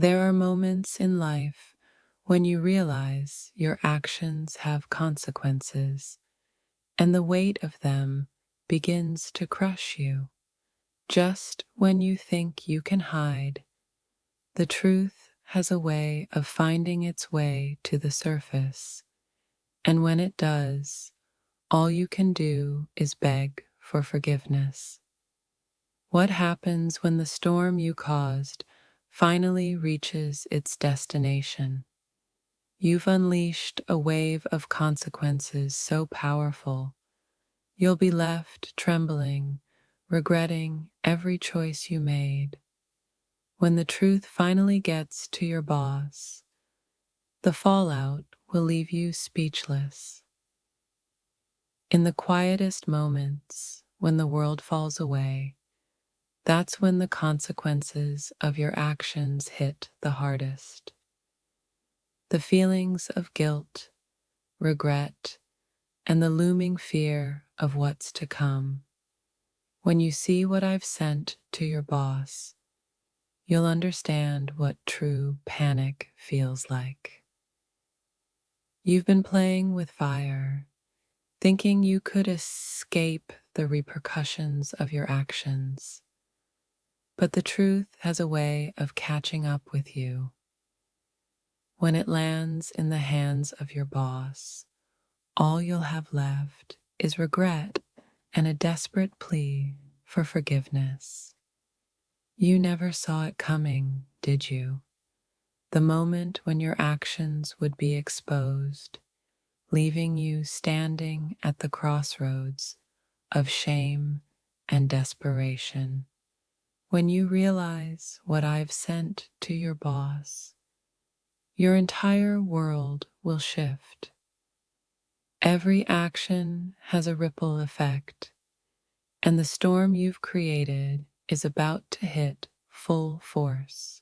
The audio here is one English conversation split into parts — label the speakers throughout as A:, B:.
A: There are moments in life when you realize your actions have consequences, and the weight of them begins to crush you. Just when you think you can hide, the truth has a way of finding its way to the surface, and when it does, all you can do is beg for forgiveness. What happens when the storm you caused finally reaches its destination? You've unleashed a wave of consequences so powerful, you'll be left trembling, regretting every choice you made. When the truth finally gets to your boss, the fallout will leave you speechless. In the quietest moments, when the world falls away, that's when the consequences of your actions hit the hardest. The feelings of guilt, regret, and the looming fear of what's to come. When you see what I've sent to your boss, you'll understand what true panic feels like. You've been playing with fire, thinking you could escape the repercussions of your actions. But the truth has a way of catching up with you. When it lands in the hands of your boss, all you'll have left is regret and a desperate plea for forgiveness. You never saw it coming, did you? The moment when your actions would be exposed, leaving you standing at the crossroads of shame and desperation. When you realize what I've sent to your boss, your entire world will shift. Every action has a ripple effect, and the storm you've created is about to hit full force.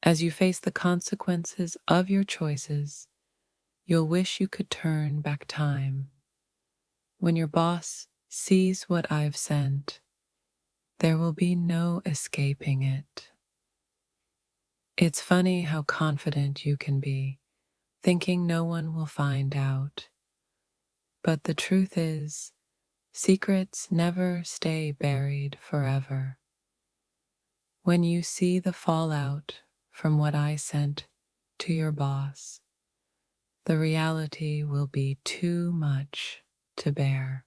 A: As you face the consequences of your choices, you'll wish you could turn back time. When your boss sees what I've sent, there will be no escaping it. It's funny how confident you can be, thinking no one will find out. But the truth is, secrets never stay buried forever. When you see the fallout from what I sent to your boss, the reality will be too much to bear.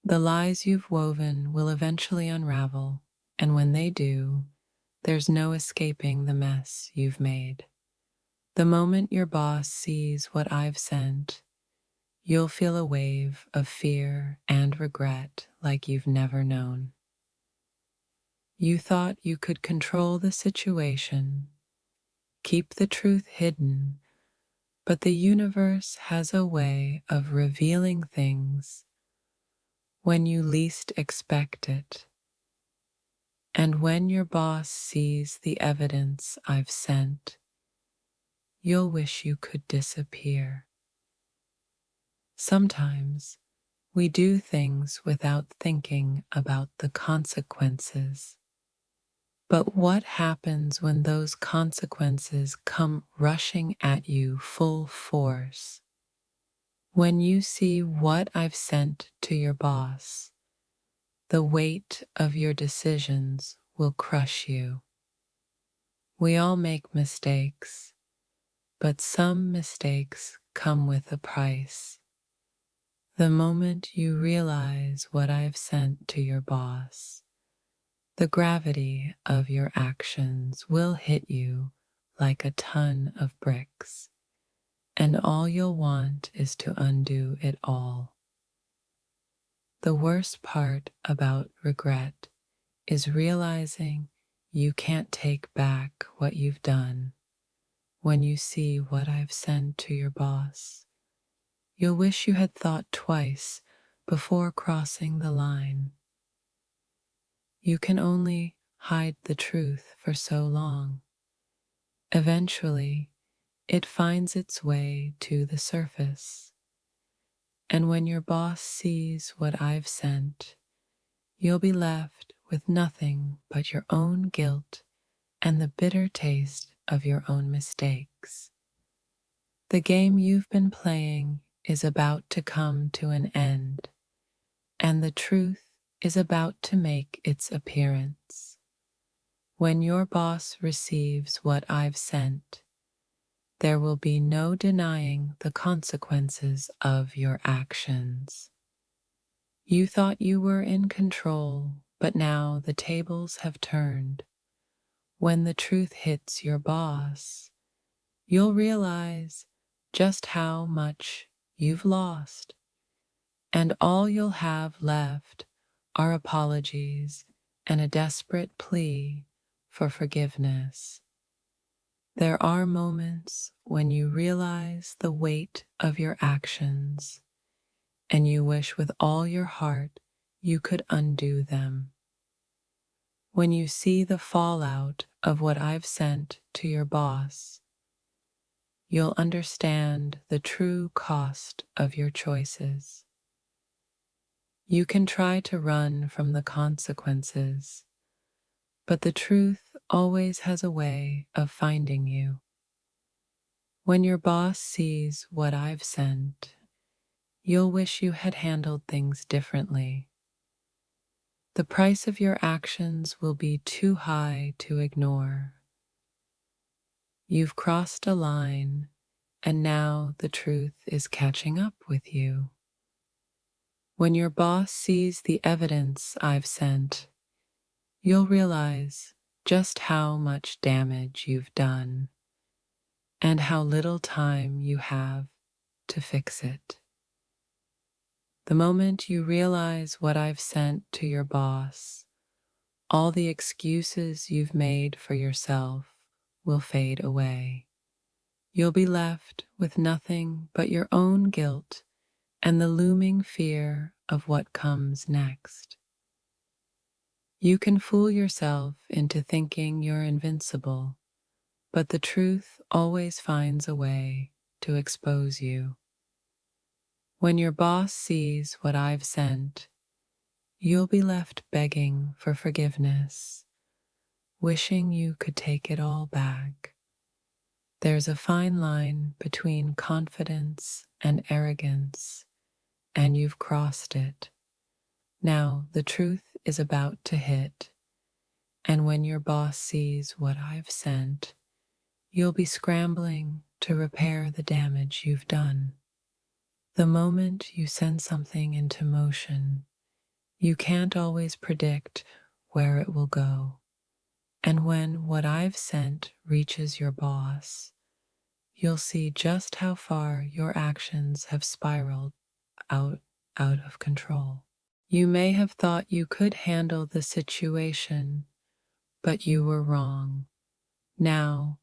A: The lies you've woven will eventually unravel, and when they do, there's no escaping the mess you've made. The moment your boss sees what I've sent, you'll feel a wave of fear and regret like you've never known. You thought you could control the situation, keep the truth hidden, but the universe has a way of revealing things when you least expect it. And when your boss sees the evidence I've sent, you'll wish you could disappear. Sometimes we do things without thinking about the consequences. But what happens when those consequences come rushing at you full force? When you see what I've sent to your boss, the weight of your decisions will crush you. We all make mistakes, but some mistakes come with a price. The moment you realize what I've sent to your boss, the gravity of your actions will hit you like a ton of bricks, and all you'll want is to undo it all. The worst part about regret is realizing you can't take back what you've done. When you see what I've sent to your boss, you'll wish you had thought twice before crossing the line. You can only hide the truth for so long. Eventually, it finds its way to the surface. And when your boss sees what I've sent, you'll be left with nothing but your own guilt and the bitter taste of your own mistakes. The game you've been playing is about to come to an end, and the truth is about to make its appearance. When your boss receives what I've sent, there will be no denying the consequences of your actions. You thought you were in control, but now the tables have turned. When the truth hits your boss, you'll realize just how much you've lost, and all you'll have left are apologies and a desperate plea for forgiveness. There are moments when you realize the weight of your actions, and you wish with all your heart you could undo them. When you see the fallout of what I've sent to your boss, you'll understand the true cost of your choices. You can try to run from the consequences, but the truth always has a way of finding you. When your boss sees what I've sent, you'll wish you had handled things differently. The price of your actions will be too high to ignore. You've crossed a line, and now the truth is catching up with you. When your boss sees the evidence I've sent, you'll realize just how much damage you've done and how little time you have to fix it. The moment you realize what I've sent to your boss, all the excuses you've made for yourself will fade away. You'll be left with nothing but your own guilt and the looming fear of what comes next. You can fool yourself into thinking you're invincible, but the truth always finds a way to expose you. When your boss sees what I've sent, you'll be left begging for forgiveness, wishing you could take it all back. There's a fine line between confidence and arrogance, and you've crossed it. Now the truth is about to hit, and when your boss sees what I've sent, you'll be scrambling to repair the damage you've done. The moment you send something into motion, you can't always predict where it will go. And when what I've sent reaches your boss, you'll see just how far your actions have spiraled out of control. You may have thought you could handle the situation, but you were wrong. Now,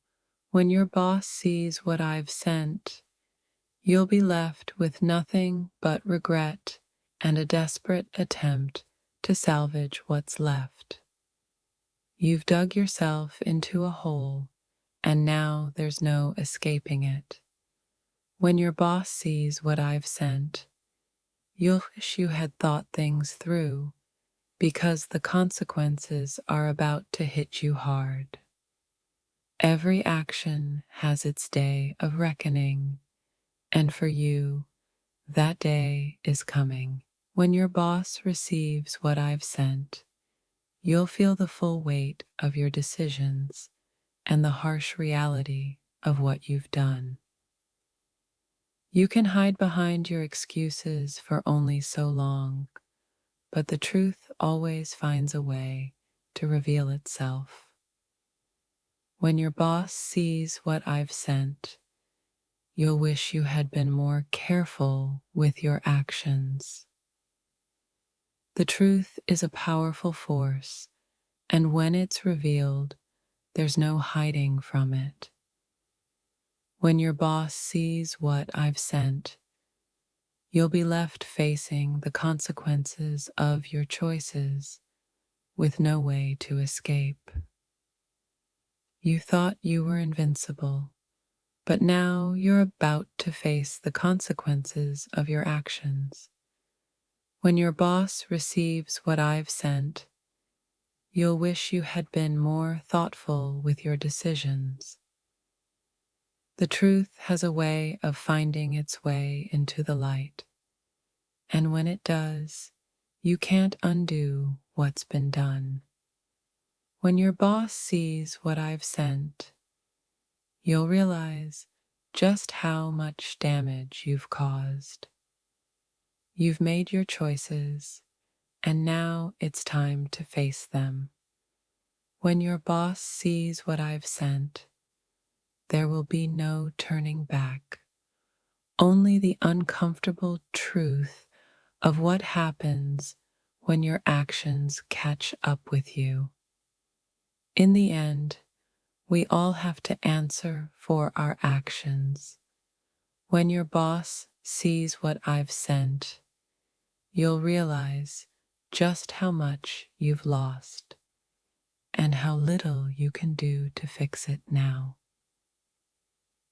A: when your boss sees what I've sent, you'll be left with nothing but regret and a desperate attempt to salvage what's left. You've dug yourself into a hole, and now there's no escaping it. When your boss sees what I've sent, you'll wish you had thought things through, because the consequences are about to hit you hard. Every action has its day of reckoning, and for you, that day is coming. When your boss receives what I've sent, you'll feel the full weight of your decisions and the harsh reality of what you've done. You can hide behind your excuses for only so long, but the truth always finds a way to reveal itself. When your boss sees what I've sent, you'll wish you had been more careful with your actions. The truth is a powerful force, and when it's revealed, there's no hiding from it. When your boss sees what I've sent, you'll be left facing the consequences of your choices with no way to escape. You thought you were invincible, but now you're about to face the consequences of your actions. When your boss receives what I've sent, you'll wish you had been more thoughtful with your decisions. The truth has a way of finding its way into the light, and when it does, you can't undo what's been done. When your boss sees what I've sent, you'll realize just how much damage you've caused. You've made your choices, and now it's time to face them. When your boss sees what I've sent, there will be no turning back, only the uncomfortable truth of what happens when your actions catch up with you. In the end, we all have to answer for our actions. When your boss sees what I've sent, you'll realize just how much you've lost and how little you can do to fix it now.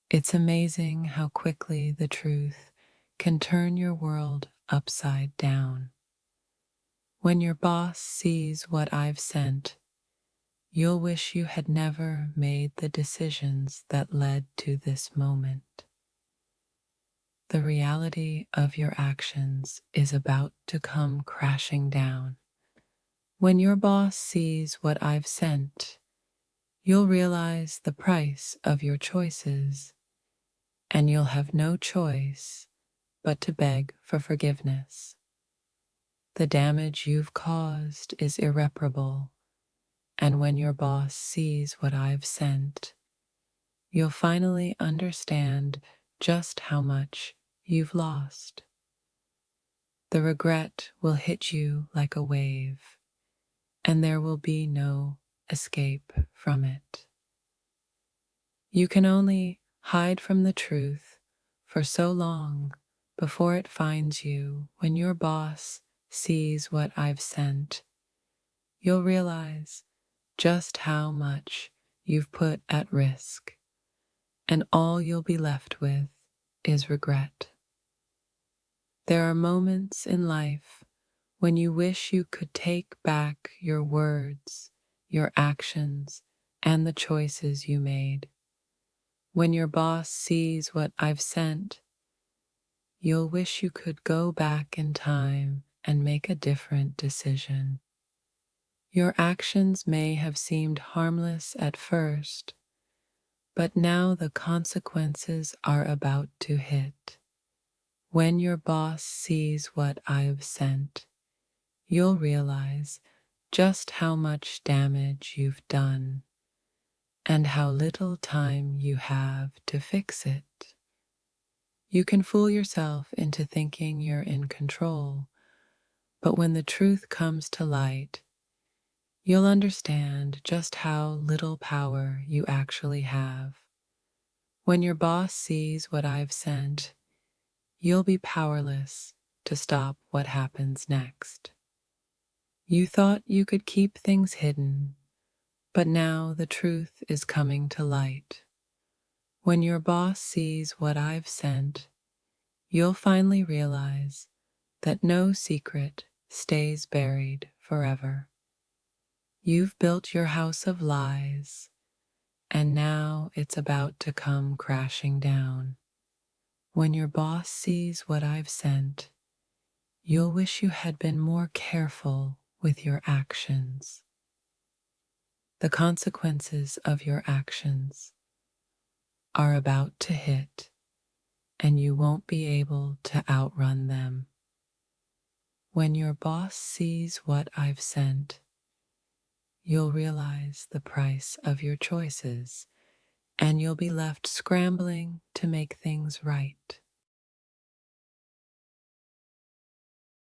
A: It's amazing how quickly the truth can turn your world upside down. When your boss sees what I've sent, you'll wish you had never made the decisions that led to this moment. The reality of your actions is about to come crashing down. When your boss sees what I've sent, you'll realize the price of your choices, and you'll have no choice but to beg for forgiveness. The damage you've caused is irreparable, and when your boss sees what I've sent, you'll finally understand just how much you've lost. The regret will hit you like a wave, and there will be no escape from it. You can only hide from the truth for so long before it finds you. When your boss sees what I've sent, you'll realize just how much you've put at risk, and all you'll be left with is regret. There are moments in life when you wish you could take back your words, your actions, and the choices you made. When your boss sees what I've sent, you'll wish you could go back in time and make a different decision. Your actions may have seemed harmless at first, but now the consequences are about to hit. When your boss sees what I've sent, you'll realize just how much damage you've done and how little time you have to fix it. You can fool yourself into thinking you're in control, but when the truth comes to light, you'll understand just how little power you actually have. When your boss sees what I've sent, you'll be powerless to stop what happens next. You thought you could keep things hidden, but now the truth is coming to light. When your boss sees what I've sent, you'll finally realize that no secret stays buried forever. You've built your house of lies, and now it's about to come crashing down. When your boss sees what I've sent, you'll wish you had been more careful with your actions. The consequences of your actions are about to hit, and you won't be able to outrun them. When your boss sees what I've sent, you'll realize the price of your choices, and you'll be left scrambling to make things right.